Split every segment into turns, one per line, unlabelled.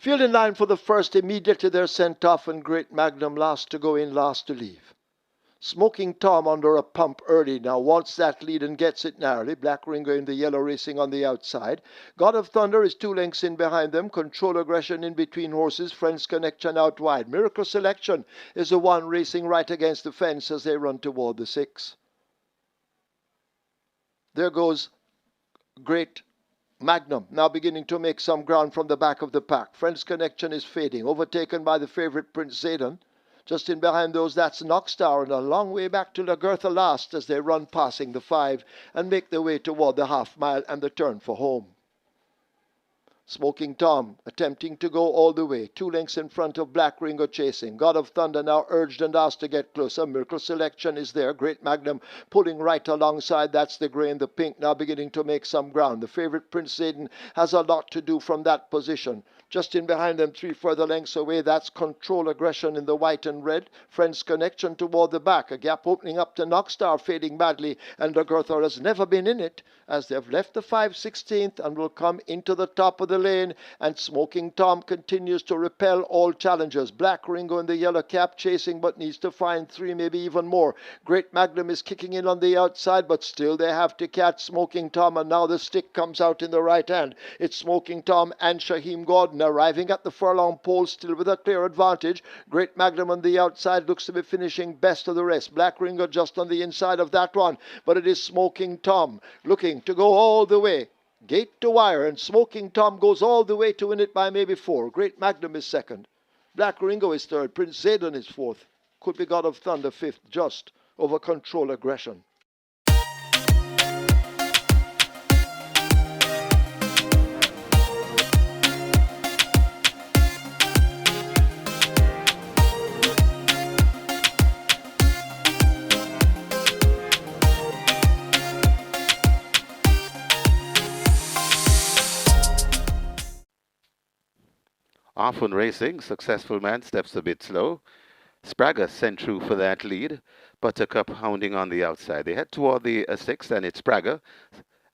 Field in line for the first, immediately they're sent off, and Great Magnum last to go in, last to leave. Smoking Tom under a pump early now wants that lead and gets it narrowly. Black Ringo in the yellow racing on the outside. God of Thunder is 2 lengths in behind them. Control Aggression in between horses. Friends Connection out wide. Miracle Selection is the one racing right against the fence as they run toward the 6. There goes Great Magnum, now beginning to make some ground from the back of the pack. Friends Connection is fading, overtaken by the favourite Prince Zayden. Just in behind those, that's Knockstar, and a long way back to Lagertha last as they run passing the 5 and make their way toward the half mile and the turn for home. Smoking Tom attempting to go all the way, 2 lengths in front of Black Ringo chasing. God of Thunder now urged and asked to get closer. Miracle Selection is there. Great Magnum pulling right alongside. That's the grey and the pink now beginning to make some ground. The favourite Prince Zayden has a lot to do from that position. Just in behind them, 3 further lengths away, that's Control Aggression in the white and red. Friends Connection toward the back. A gap opening up to Knockstar, fading badly, and Lagertha has never been in it as they've left the 5/16th and will come into the top of the lane. And Smoking Tom continues to repel all challengers. Black Ringo in the yellow cap chasing, but needs to find 3, maybe even more. Great Magnum is kicking in on the outside, but still they have to catch Smoking Tom, and now the stick comes out in the right hand. It's Smoking Tom and Shaheem Gordon arriving at the furlong pole, still with a clear advantage. Great Magnum on the outside looks to be finishing best of the rest. Black Ringo just on the inside of that one, but it is Smoking Tom looking to go all the way, gate to wire, and Smoking Tom goes all the way to win it by maybe 4. Great Magnum is second. Black Ringo is third. Prince Zayden is fourth. Could be God of Thunder fifth, just over Control Aggression.
Often racing, Successful Man steps a bit slow. Sprague sent through for that lead. Buttercup hounding on the outside. They head toward the 6, and it's Sprague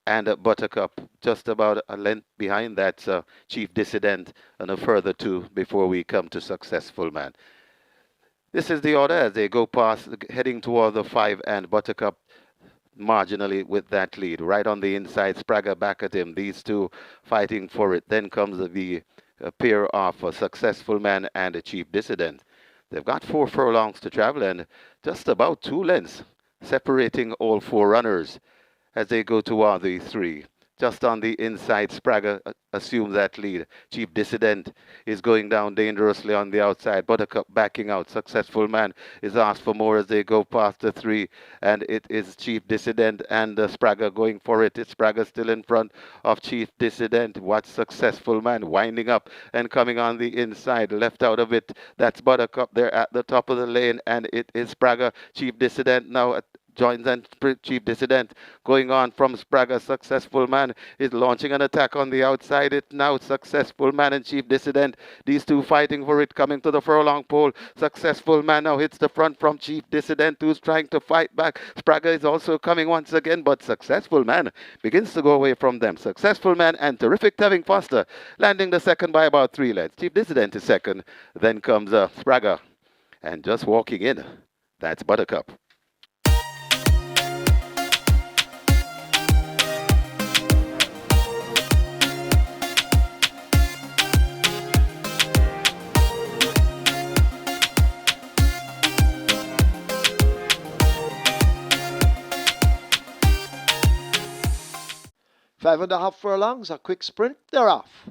and Buttercup just about a length behind that Chief Dissident, and a further 2 before we come to Successful Man. This is the order as they go past, heading toward the 5, and Buttercup marginally with that lead. Right on the inside, Sprague back at him. These 2 fighting for it. Then comes the pair of a Successful Man and a Chief Dissident. They've got 4 furlongs to travel and just about 2 lengths separating all 4 runners as they go toward the 3. Just on the inside, Sprague assumes that lead. Chief Dissident is going down dangerously on the outside. Buttercup backing out. Successful Man is asked for more as they go past the 3. And it is Chief Dissident and Sprague going for it. It's Sprague still in front of Chief Dissident. Watch Successful Man winding up and coming on the inside. Left out of it. That's Buttercup there at the top of the lane. And it is Sprague. Chief Dissident now joins and Chief Dissident going on from Sprague. Successful Man is launching an attack on the outside. It now Successful Man and Chief Dissident. These 2 fighting for it, coming to the furlong pole. Successful Man now hits the front from Chief Dissident, who's trying to fight back. Sprague is also coming once again, but Successful Man begins to go away from them. Successful Man and Terrific Tevin Foster landing the second by about 3 lengths. Chief Dissident is second. Then comes Sprague. And just walking in, that's Buttercup.
Five and a half furlongs, a quick sprint, they're off.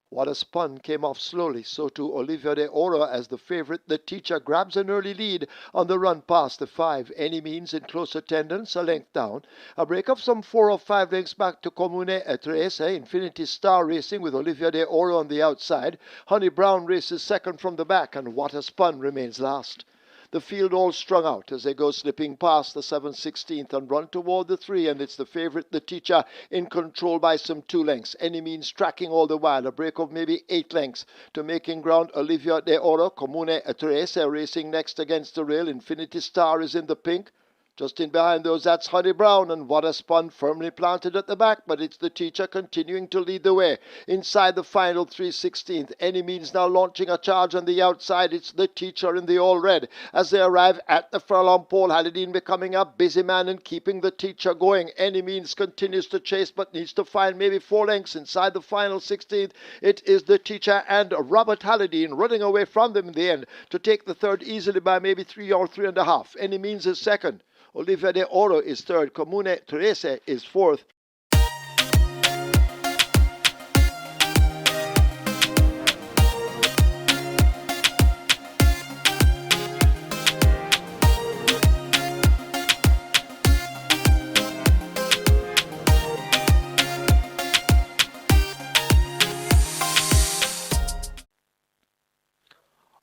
What a Spun came off slowly, so too Olivia de Oro as the favourite. The Teacher grabs an early lead on the run past the 5. Any Means in close attendance, a length down. A break of some 4 or 5 lengths back to Comune Etrese. Infinity Star racing with Olivia de Oro on the outside. Honey Brown races second from the back, and What a Spun remains last. The field all strung out as they go slipping past the 7/16th and run toward the 3, and it's the favourite, The Teacher, in control by some 2 lengths. Any Means tracking all the while, a break of maybe 8 lengths to making ground. Olivia de Oro, Comune Teresa racing next against the rail. Infinity Star is in the pink. Just in behind those, that's Honey Brown, and what a spun firmly planted at the back, but it's the teacher continuing to lead the way. Inside the final 3/16th, Any Means now launching a charge on the outside. It's the teacher in the all red. As they arrive at the furlong pole, Haladin becoming a busy man and keeping the teacher going. Any Means continues to chase, but needs to find maybe 4 lengths inside the final 16th. It is the teacher and Robert Haladin running away from them in the end to take the third easily by maybe 3 or 3.5. Any Means is second. Olivia de Oro is third. Comune Terese is fourth.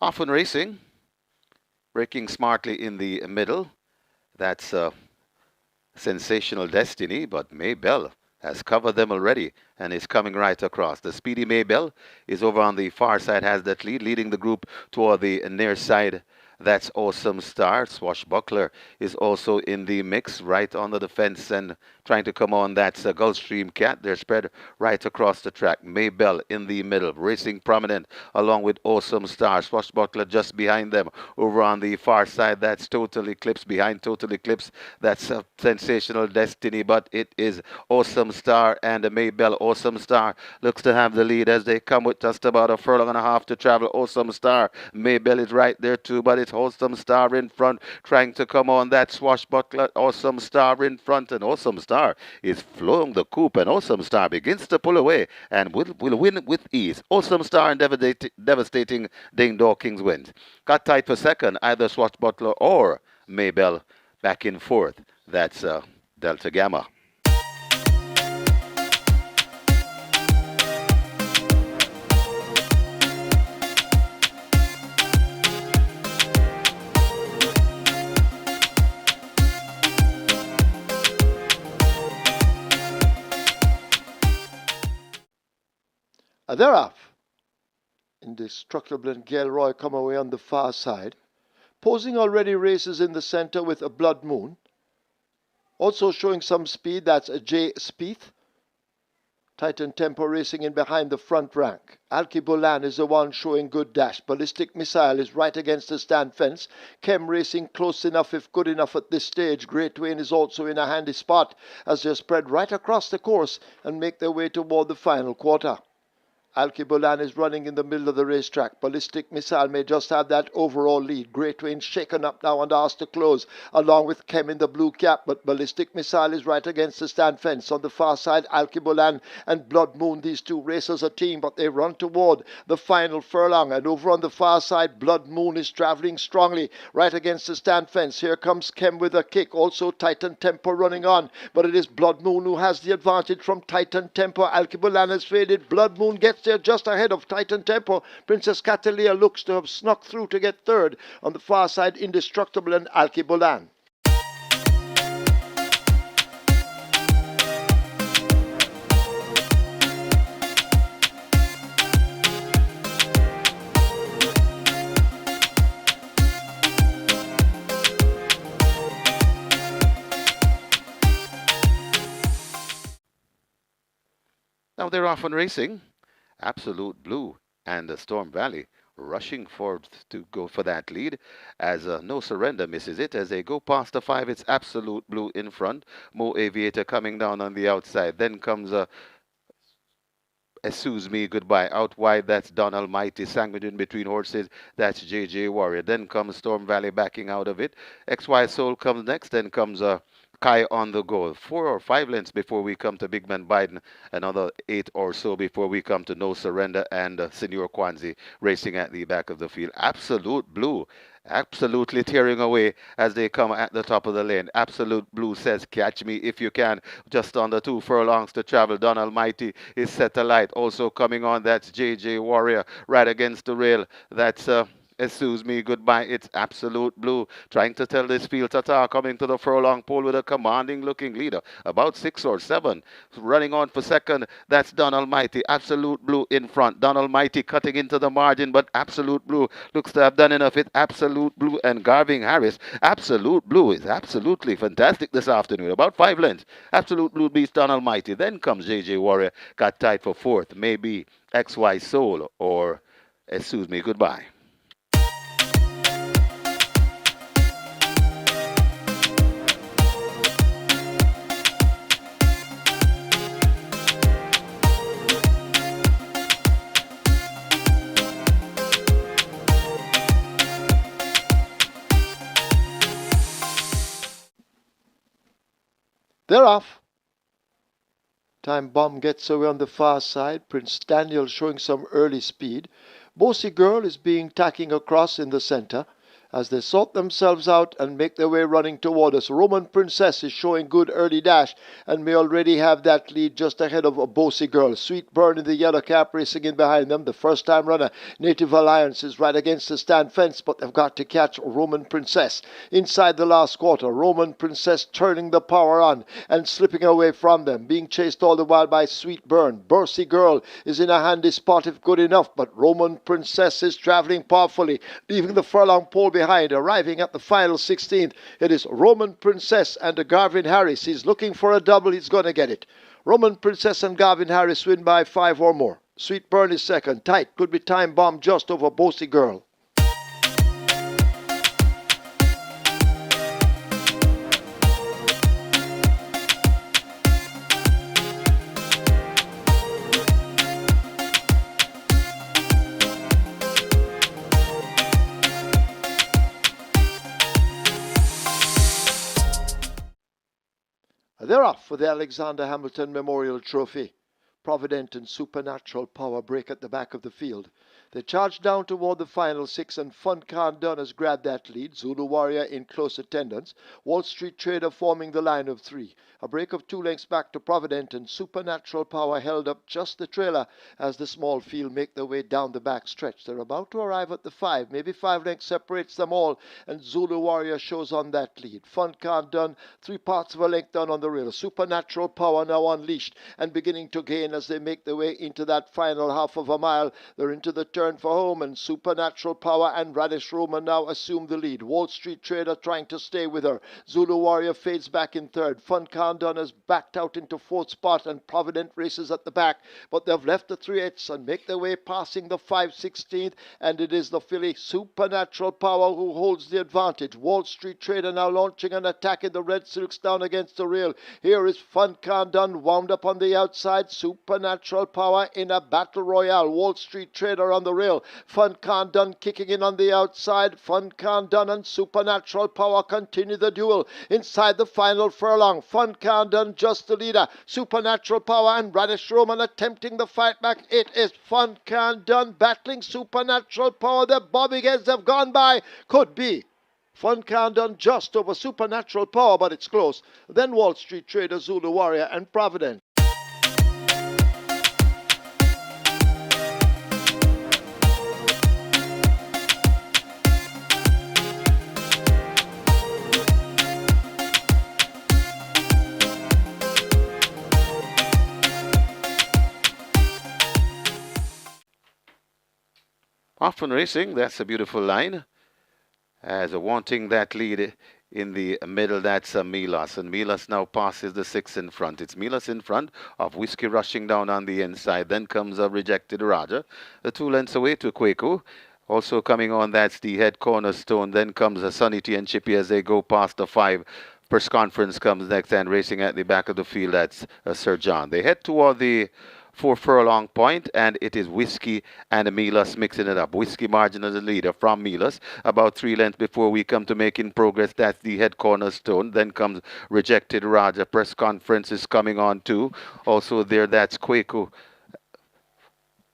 Often Racing, breaking smartly in the middle. That's Sensational Destiny, but Maybell has covered them already and is coming right across. The speedy Maybell is over on the far side, has that lead, leading the group toward the near side. That's Awesome Star. Swashbuckler is also in the mix, right under the fence and trying to come on. That's Gulfstream Cat. They're spread right across the track. Maybell in the middle, racing prominent along with Awesome Star. Swashbuckler just behind them. Over on the far side, that's Total Eclipse. Behind Total Eclipse, that's Sensational Destiny, but it is Awesome Star and Maybell. Awesome Star looks to have the lead as they come with just about a furlong and a half to travel. Awesome Star. Maybell is right there too, but it's Awesome Star in front trying to come on. That Swashbuckler. Awesome Star in front, and Awesome Star is flowing the coop, and Awesome Star begins to pull away and will win with ease. Awesome Star and devastating Ding Dawkins wins. Got tight for second, either Swashbuckler or Maybell back in fourth. That's Delta Gamma.
They're off. Indestructible and Gilroy come away on the far side. Posing already races in the center with a Blood Moon. Also showing some speed, that's a J. Spieth. Titan Tempo racing in behind the front rank. Alki Bolan is the one showing good dash. Ballistic Missile is right against the stand fence. Chem racing close enough if good enough at this stage. Great Wayne is also in a handy spot as they spread right across the course and make their way toward the final quarter. Alki Bolan is running in the middle of the racetrack. Ballistic Missile may just have that overall lead. Great Wayne shaken up now and asked to close, along with Kem in the blue cap, but Ballistic Missile is right against the stand fence. On the far side, Alki Bolan and Blood Moon, these two racers a team, but they run toward the final furlong. And over on the far side, Blood Moon is traveling strongly right against the stand fence. Here comes Kem with a kick. Also Titan Tempo running on, but it is Blood Moon who has the advantage from Titan Tempo. Alki Bolan has faded. Blood Moon gets there just ahead of Titan Tempo. Princess Catalina looks to have snuck through to get third. On the far side, Indestructible and Alki Bolan.
Now they're off and racing. Absolute Blue and Storm Valley rushing forward to go for that lead as No Surrender misses it as they go past the 5. It's Absolute Blue in front. Mo Aviator coming down on the outside. Then comes Excuse Me Goodbye out wide. That's Don Almighty. Sanguine in between horses. That's JJ Warrior. Then comes Storm Valley backing out of it. XY Soul comes next. Then comes Kai on the go. 4 or 5 lengths before we come to Big Man Biden. Another 8 or so before we come to No Surrender and Senior Kwanzi racing at the back of the field. Absolute Blue absolutely tearing away as they come at the top of the lane. Absolute Blue says, catch me if you can. Just under 2 furlongs to travel. Don Almighty is set alight. Also coming on, that's JJ Warrior right against the rail. That's Excuse me, goodbye. It's absolute blue. Trying to tell this field Tata coming to the furlong pole with a commanding looking leader. About 6 or 7. Running on for second. That's Don Almighty. Absolute blue in front. Don Almighty cutting into the margin, but absolute blue looks to have done enough. It's absolute blue and Garvin Harris. Absolute blue is absolutely fantastic this afternoon. About 5 lengths. Absolute blue beats Don Almighty. Then comes JJ Warrior. Got tied for fourth. Maybe XY Soul or excuse me, goodbye.
They're off. Time Bomb gets away on the far side. Prince Daniel showing some early speed. Bossy Girl is being tacking across in the center as they sort themselves out and make their way running toward us. Roman Princess is showing good early dash and may already have that lead just ahead of a Bossy Girl. Sweet Burn in the yellow cap racing in behind them. The first time runner, Native Alliance, is right against the stand fence, but they've got to catch Roman Princess. Inside the last quarter, Roman Princess turning the power on and slipping away from them, being chased all the while by Sweet Burn. Bossy Girl is in a handy spot if good enough, but Roman Princess is traveling powerfully, leaving the furlong pole behind. Arriving at the final 16th, it is Roman Princess and Garvin Harris. He's looking for a double. He's going to get it. Roman Princess and Garvin Harris win by 5 or more. Sweet Burn is second. Tight. Could be Time Bomb just over Bossy Girl. They're off for the Alexander Hamilton Memorial Trophy. Provident and Supernatural Power break at the back of the field. They charge down toward the final 6 and Fun Khan Dunn has grabbed that lead. Zulu Warrior in close attendance. Wall Street Trader forming the line of 3. A break of 2 lengths back to Provident and Supernatural Power held up just the trailer as the small field make their way down the back stretch. They're about to arrive at the 5. Maybe 5 lengths separates them all and Zulu Warrior shows on that lead. Fun Khan Dunn 3/4 of a length down on the rail. Supernatural Power now unleashed and beginning to gain as they make their way into that final half of a mile. They're into the turn for home and Supernatural Power and Radish Roman now assume the lead. Wall Street Trader trying to stay with her. Zulu Warrior fades back in third. Fun Khan has backed out into fourth spot and Provident races at the back, but they've left the 3/8 and make their way passing the 5/16th, and it is the filly Supernatural Power who holds the advantage. Wall Street Trader now launching an attack in the red silks down against the rail. Here is Fun Khan wound up on the outside. Supernatural Power in a battle royale. Wall Street Trader on the rail. Fun Khan kicking in on the outside. Fun Khan and Supernatural Power continue the duel inside the final furlong. Fun Khan just the leader. Supernatural Power and Radish Roman attempting the fight back. It is Fun Khan battling Supernatural Power. The bobbing heads have gone by. Could be Fun Khan just over Supernatural Power, but it's close. Then Wall Street Trader, Zulu Warrior and Provident.
Often Racing, that's a beautiful line. As wanting that lead in the middle, that's Milas. And Milas now passes the 6 in front. It's Milas in front of Whiskey rushing down on the inside. Then comes a Rejected Raja. The 2 lengths away to Kwaku. Also coming on, that's the head cornerstone. Then comes a Sunny T and Chippy as they go past the 5. Press Conference comes next and racing at the back of the field, that's Sir John. They head toward the 4 furlong point, and it is Whiskey and Milas mixing it up. Whiskey margin as the leader from Milas, about 3 lengths before we come to making progress. That's the head cornerstone. Then comes Rejected Raja. Press Conference is coming on too. Also there, that's Kwaku.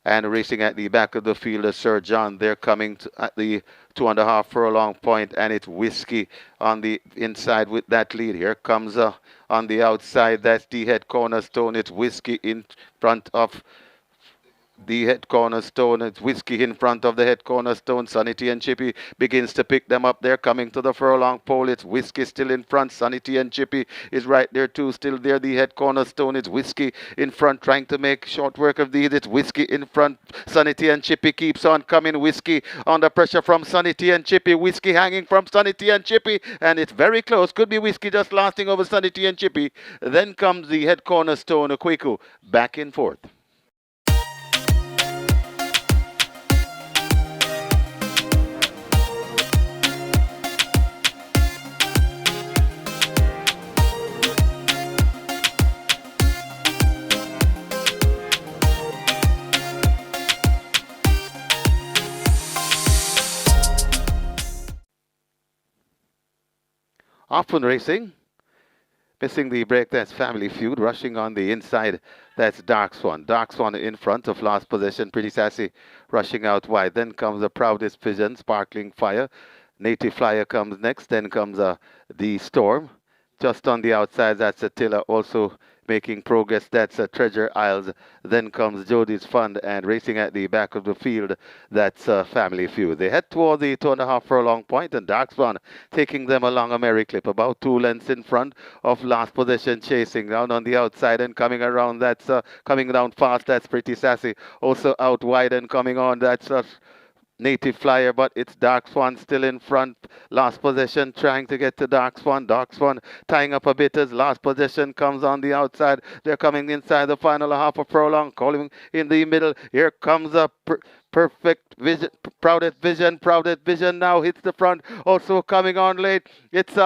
And racing at the back of the field is Sir John. They're coming at the 2.5 furlong point, and it's Whiskey on the inside with that lead. Here comes on the outside, that's the head cornerstone. It's Whiskey in front of the head cornerstone. It's Whiskey in front of the head cornerstone. Sanity and Chippy begins to pick them up. They're coming to the furlong pole. It's Whiskey still in front. Sanity and Chippy is right there too. Still there. The head cornerstone. It's Whiskey in front trying to make short work of these. It's Whiskey in front. Sanity and Chippy keeps on coming. Whiskey under pressure from Sanity and Chippy. Whiskey hanging from Sanity and Chippy. And it's very close. Could be Whiskey just lasting over Sanity and Chippy. Then comes the head cornerstone. Okweku back and forth. Often racing, missing the break. That's Family Feud. Rushing on the inside. That's Dark Swan. Dark Swan in front of last position. Pretty Sassy rushing out wide. Then comes the Proudest Vision. Sparkling Fire. Native Flyer comes next. Then comes the Storm. Just on the outside, that's Attila also making progress. That's Treasure Isles. Then comes Jody's Fund, and racing at the back of the field, that's Family Feud. They head toward the 2.5 furlong point, and Dark Swan taking them along a merry clip, about 2 lengths in front of last position, chasing down on the outside and coming around. That's coming down fast. That's Pretty Sassy. Also out wide and coming on. That's Native Flyer, but it's Dark Swan still in front. Last possession trying to get to Dark Swan. Dark Swan tying up a bit as last possession comes on the outside. They're coming inside the final half a furlong, calling in the middle. Here comes a perfect vision. Proudest Vision. Proudest Vision now hits the front. Also coming on late. It's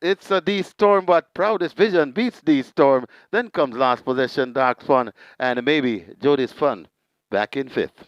it's a D Storm, but Proudest Vision beats D Storm. Then comes last possession, Dark Swan, and maybe Jody's Fun back in fifth.